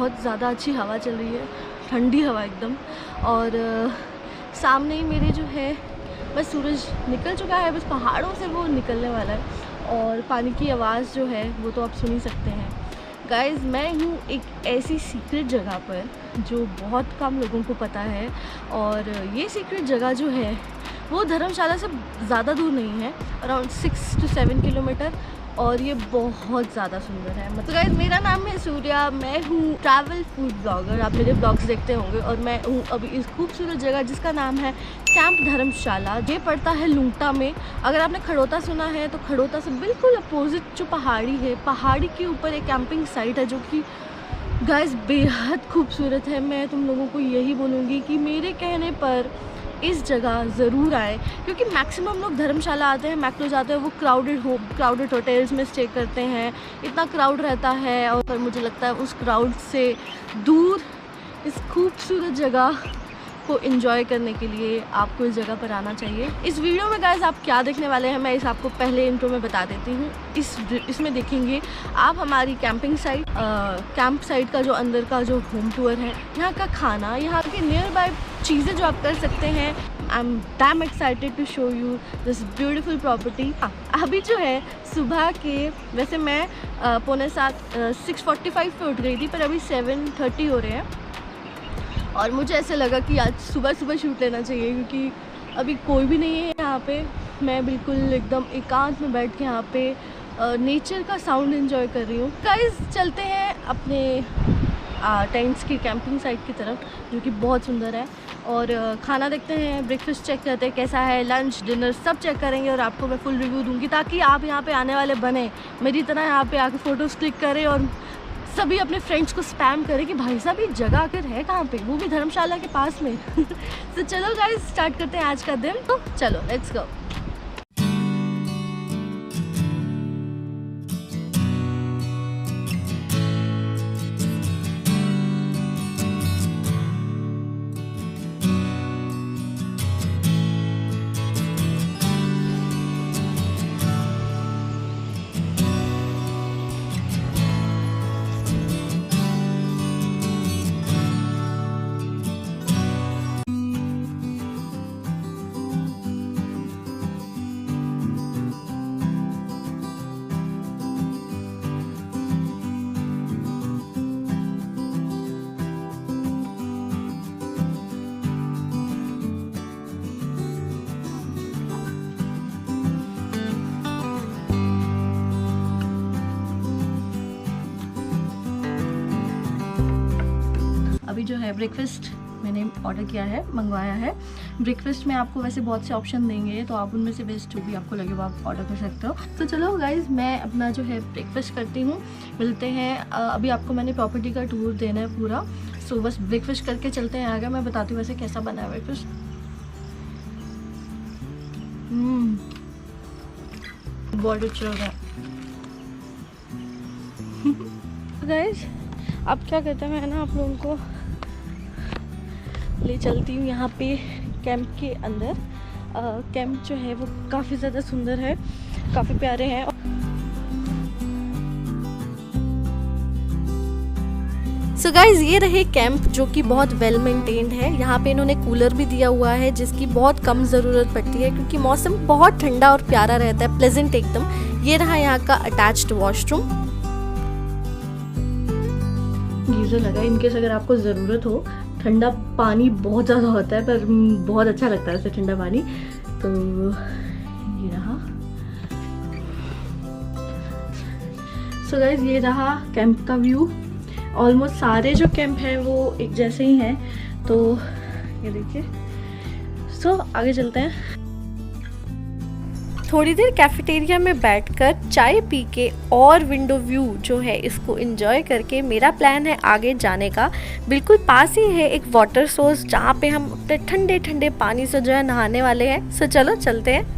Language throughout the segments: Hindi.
बहुत ज़्यादा अच्छी हवा चल रही है, ठंडी हवा एकदम। और सामने ही मेरे जो है बस सूरज निकल चुका है, बस पहाड़ों से वो निकलने वाला है और पानी की आवाज़ जो है वो तो आप सुन ही सकते हैं। गाइस, मैं हूँ एक ऐसी सीक्रेट जगह पर जो बहुत कम लोगों को पता है, और ये सीक्रेट जगह जो है वो धर्मशाला से ज़्यादा दूर नहीं है, अराउंड 6 to 7 किलोमीटर, और ये बहुत ज़्यादा सुंदर है। मतलब गाइस, मेरा नाम है सूर्या, मैं हूँ ट्रैवल फूड ब्लॉगर, आप मेरे ब्लॉग्स देखते होंगे, और मैं हूँ अभी इस खूबसूरत जगह जिसका नाम है कैंप धर्मशाला। ये पड़ता है लुंगटा में। अगर आपने खड़ोता सुना है तो खड़ोता से बिल्कुल अपोजिट जो पहाड़ी है, पहाड़ी के ऊपर एक कैंपिंग साइट है जो कि गाइस बेहद खूबसूरत है। मैं तुम लोगों को यही बोलूँगी कि मेरे कहने पर इस जगह ज़रूर आए, क्योंकि मैक्सिमम लोग धर्मशाला आते हैं, मैक्लो जाते हैं, वो क्राउडेड होटल्स में स्टे करते हैं, इतना क्राउड रहता है। और पर मुझे लगता है उस क्राउड से दूर इस खूबसूरत जगह को एंजॉय करने के लिए आपको इस जगह पर आना चाहिए। इस वीडियो में गाइस आप क्या देखने वाले हैं, मैं इस आपको पहले इंट्रो में बता देती हूँ। इसमें देखेंगे आप हमारी कैंपिंग साइट, कैंप साइट का जो अंदर का जो होम टूर है, यहाँ का खाना, यहाँ के नियर बाय चीज़ें जो आप कर सकते हैं। I am damn excited to show you this beautiful property. अभी जो है सुबह के, वैसे मैं 6:45 पे उठ गई थी, पर अभी 7:30 हो रहे हैं, और मुझे ऐसे लगा कि आज सुबह सुबह शूट लेना चाहिए, क्योंकि अभी कोई भी नहीं है यहाँ पे। मैं बिल्कुल एकदम एकांत में बैठ के यहाँ पे नेचर का साउंड एंजॉय कर रही हूँ। गाइस, चलते हैं अपने टेंट्स की कैंपिंग साइट की तरफ, जो कि बहुत सुंदर है, और खाना देखते हैं, ब्रेकफास्ट चेक करते हैं कैसा है, लंच डिनर सब चेक करेंगे, और आपको मैं फुल रिव्यू दूंगी, ताकि आप यहाँ पे आने वाले बने, मेरी तरह यहाँ पे आके फ़ोटोज़ क्लिक करें और सभी अपने फ्रेंड्स को स्पैम करें कि भाई साहब ये जगह आकर है कहाँ पे, वो भी धर्मशाला के पास में। तो चलो गाइस, स्टार्ट करते हैं आज का दिन। तो चलो, लेट्स गो। अभी जो है ब्रेकफास्ट मैंने ऑर्डर किया है, मंगवाया है। ब्रेकफास्ट में आपको वैसे बहुत से ऑप्शन देंगे, तो आप उनमें से बेस्ट जो भी आपको लगे वो आप ऑर्डर कर सकते हो। तो चलो गाइज, मैं अपना जो है ब्रेकफास्ट करती हूँ, मिलते हैं। अभी आपको मैंने प्रॉपर्टी का टूर देना है पूरा, सो बस ब्रेकफास्ट करके चलते हैं आगे। मैं बताती हूँ वैसे कैसा बना है ब्रेकफास्ट। बहुत अच्छा होगा। गाइज, अब क्या करते हैं, मैं ना आप लोगों को ले चलती हूँ यहाँ पे कैंप के अंदर। कैंप जो है वो काफ़ी ज़्यादा सुंदर है, काफ़ी प्यारे हैं। सो गाइज, ये रहे कैंप जो कि बहुत वेल मेंटेन्ड है। यहाँ पे इन्होंने कूलर भी दिया हुआ है, जिसकी बहुत कम ज़रूरत पड़ती है, क्योंकि मौसम बहुत ठंडा और प्यारा रहता है, प्लेजेंट एकदम। ये रहा यहाँ का अटैच्ड वॉशरूम। गीज़र लगा इनकेस अगर आपको ज़रूरत हो। ठंडा पानी बहुत ज़्यादा होता है, पर बहुत अच्छा लगता है उससे ठंडा पानी। तो ये रहा। सो गाइस, ये रहा कैंप का व्यू। ऑलमोस्ट सारे जो कैंप हैं वो एक जैसे ही हैं, तो ये देखिए। सो आगे चलते हैं। थोड़ी देर कैफेटेरिया में बैठकर चाय पी के और विंडो व्यू जो है इसको एंजॉय करके मेरा प्लान है आगे जाने का। बिल्कुल पास ही है एक वाटर सोर्स, जहाँ पे हम अपने ठंडे ठंडे पानी से जो है नहाने वाले हैं। सो चलो चलते हैं।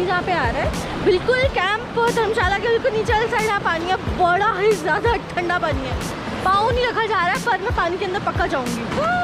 पानी जहाँ पे आ रहा है बिल्कुल कैंप धर्मशाला के बिल्कुल नीचे वाली साइड यहाँ पानी है, बड़ा ही ज़्यादा ठंडा पानी है। पाँव नहीं रखा जा रहा है पर मैं पानी के अंदर पक्का जाऊँगी।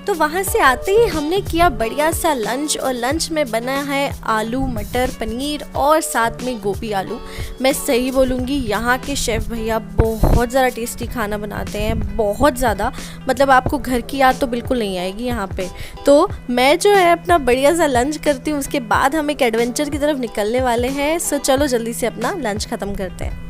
तो वहाँ से आते ही हमने किया बढ़िया सा लंच, और लंच में बना है आलू मटर पनीर और साथ में गोभी आलू। मैं सही बोलूँगी यहाँ के शेफ़ भैया बहुत ज़्यादा टेस्टी खाना बनाते हैं, बहुत ज़्यादा, मतलब आपको घर की याद तो बिल्कुल नहीं आएगी यहाँ पे। तो मैं जो है अपना बढ़िया सा लंच करती हूँ, उसके बाद हम एक एडवेंचर की तरफ निकलने वाले हैं। सो चलो जल्दी से अपना लंच ख़त्म करते हैं।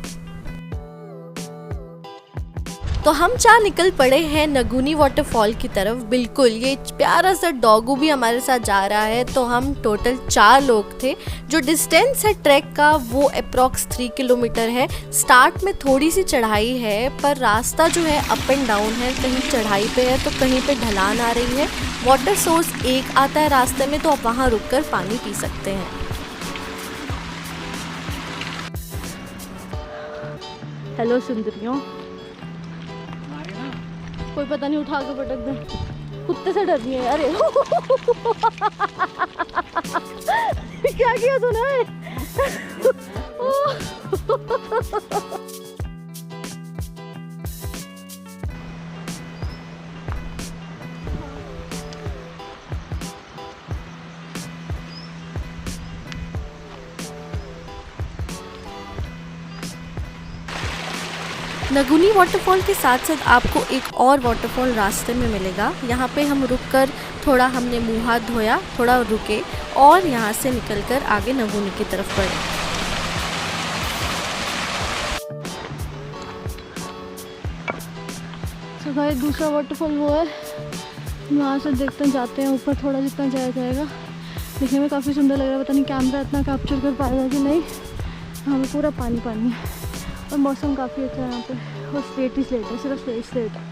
तो हम 4 निकल पड़े हैं नगुनी वाटरफॉल की तरफ। बिल्कुल ये प्यारा सा डॉगू भी हमारे साथ जा रहा है। तो हम टोटल 4 लोग थे। जो डिस्टेंस है ट्रैक का वो अप्रॉक्स 3 किलोमीटर है। स्टार्ट में थोड़ी सी चढ़ाई है पर रास्ता जो है अप एंड डाउन है, कहीं चढ़ाई पे है तो कहीं पे ढलान आ रही है। वाटर सोर्स एक आता है रास्ते में, तो आप वहाँ रुक कर पानी पी सकते हैं। हेलो सुंदरियों, कोई पता नहीं उठा के पटक दे, कुत्ते से डर रही है। अरे क्या किया तूने? नगुनी वाटरफॉल के साथ साथ आपको एक और वाटरफॉल रास्ते में मिलेगा। यहाँ पे हम रुककर थोड़ा हमने मुँह हाथ धोया, थोड़ा रुके और यहाँ से निकलकर आगे नगुनी की तरफ बढ़े। तो भाई दूसरा वाटरफॉल वो है, वहाँ से देखते हैं, जाते हैं ऊपर थोड़ा जितना जाया जाएगा। दिखने में काफ़ी सुंदर लग रहा है, पता नहीं कैमरा इतना कैप्चर कर पाएगा कि नहीं। यहाँ पे पूरा पानी पानी है और मौसम काफ़ी अच्छा है यहाँ पे, और स्लेट ही स्लेट है, सिर्फ स्लेट है।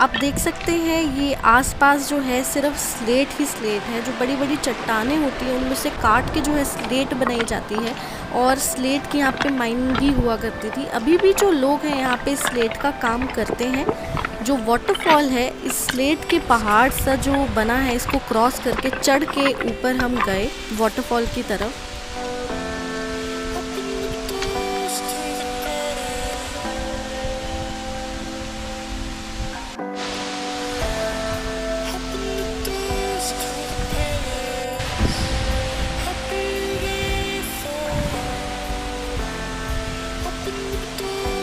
आप देख सकते हैं ये आसपास जो है सिर्फ स्लेट ही स्लेट है। जो बड़ी बड़ी चट्टानें होती हैं उनमें से काट के जो है स्लेट बनाई जाती है, और स्लेट की यहाँ पे माइनिंग भी हुआ करती थी। अभी भी जो लोग हैं यहाँ पे स्लेट का काम करते हैं। जो वाटरफॉल है इस स्लेट के पहाड़ सा जो बना है, इसको क्रॉस करके चढ़ के ऊपर हम गए वाटरफॉल की तरफ।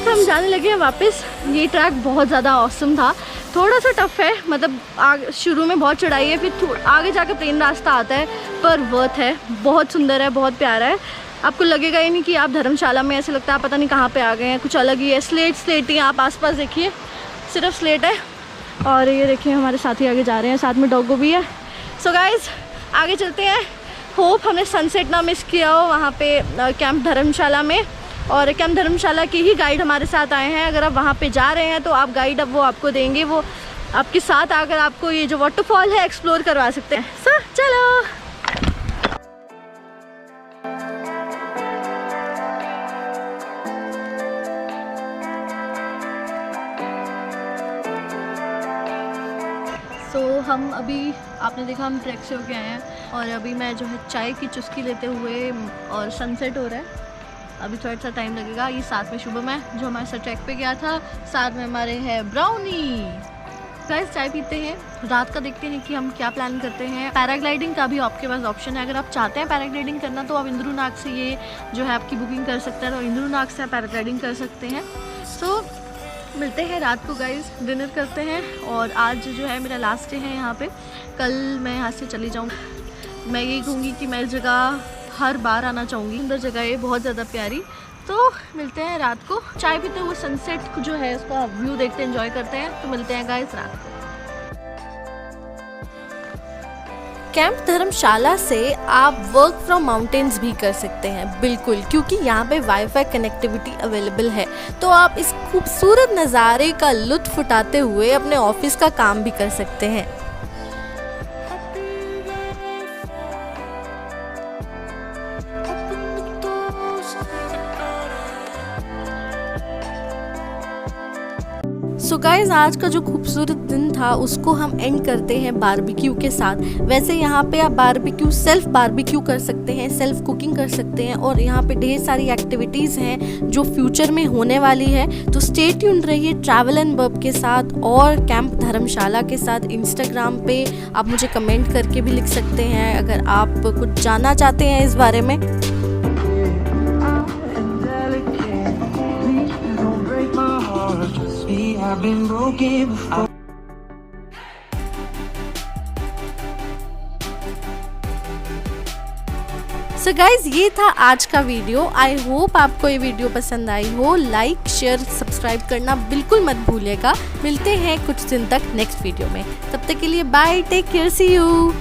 हम जाने लगे हैं वापस। ये ट्रैक बहुत ज़्यादा ऑसम था, थोड़ा सा टफ है, मतलब शुरू में बहुत चढ़ाई है, फिर आगे जाकर प्लेन रास्ता आता है, पर वर्थ है, बहुत सुंदर है, बहुत प्यारा है। आपको लगेगा ही नहीं कि आप धर्मशाला में, ऐसे लगता है पता नहीं कहाँ पे आ गए हैं, कुछ अलग ही है। स्लेट ही आप आसपास देखिए, सिर्फ स्लेट है। और ये देखिए हमारे साथी आगे जा रहे हैं, साथ में डॉगो भी है। सो गाइज आगे चलते हैं। होप हमने सनसेट ना मिस किया हो वहाँ पे कैंप धर्मशाला में। और कैंप धर्मशाला के ही गाइड हमारे साथ आए हैं। अगर आप वहाँ पे जा रहे हैं तो आप गाइड अब वो आपको देंगे, वो आपके साथ आकर आपको ये जो वाटरफॉल है एक्सप्लोर करवा सकते हैं। सो चलो। हम अभी, आपने देखा हम ट्रैक से होके आए हैं और अभी मैं जो है चाय की चुस्की लेते हुए, और सनसेट हो रहा है। अभी थोड़ा सा टाइम लगेगा। ये साथ में शुभम है जो हमारे साथ ट्रैक पे गया था, साथ में हमारे है ब्राउनी। गाइस चाय पीते हैं, रात का देखते हैं कि हम क्या प्लान करते हैं। पैराग्लाइडिंग का भी आपके पास ऑप्शन है। अगर आप चाहते हैं पैराग्लाइडिंग करना तो आप इंद्रुनाग से ये जो है आपकी बुकिंग कर सकते हैं, तो इंद्रुनाग से आप पैराग्लाइडिंग कर सकते हैं। सो मिलते हैं रात को गाइस, डिनर करते हैं। और आज जो है मेरा लास्ट डे है यहाँ पे, कल मैं यहाँ से चली जाऊँ। मैं यही कहूँगी कि मैं जगह हर बार आना चाहूँगी, सुंदर जगह है, बहुत ज़्यादा प्यारी। तो मिलते हैं रात को, चाय पीते हुए सनसेट जो है उसका व्यू देखते एंजॉय करते हैं। तो मिलते हैं गाइस रात को। कैंप धर्मशाला से आप वर्क फ्रॉम माउंटेन्स भी कर सकते हैं बिल्कुल, क्योंकि यहाँ पे वाईफाई कनेक्टिविटी अवेलेबल है। तो आप इस खूबसूरत नज़ारे का लुत्फ़ उठाते हुए अपने ऑफिस का काम भी कर सकते हैं। सो गाइज, आज का जो खूबसूरत दिन था उसको हम एंड करते हैं बारबेक्यू के साथ। वैसे यहाँ पे आप बारबेक्यू सेल्फ बारबेक्यू कर सकते हैं, सेल्फ कुकिंग कर सकते हैं और यहाँ पे ढेर सारी एक्टिविटीज़ हैं जो फ्यूचर में होने वाली है। तो स्टे ट्यून्ड रहिए ट्रैवल एंड बर्ब के साथ और कैंप धर्मशाला के साथ। इंस्टाग्राम पे आप मुझे कमेंट करके भी लिख सकते हैं अगर आप कुछ जानना चाहते हैं इस बारे में। सो गाइज, ये था आज का वीडियो। आई होप आपको ये वीडियो पसंद आई हो। लाइक, शेयर, सब्सक्राइब करना बिल्कुल मत भूलिएगा। मिलते हैं कुछ दिन तक नेक्स्ट वीडियो में। तब तक के लिए bye, take care, see you.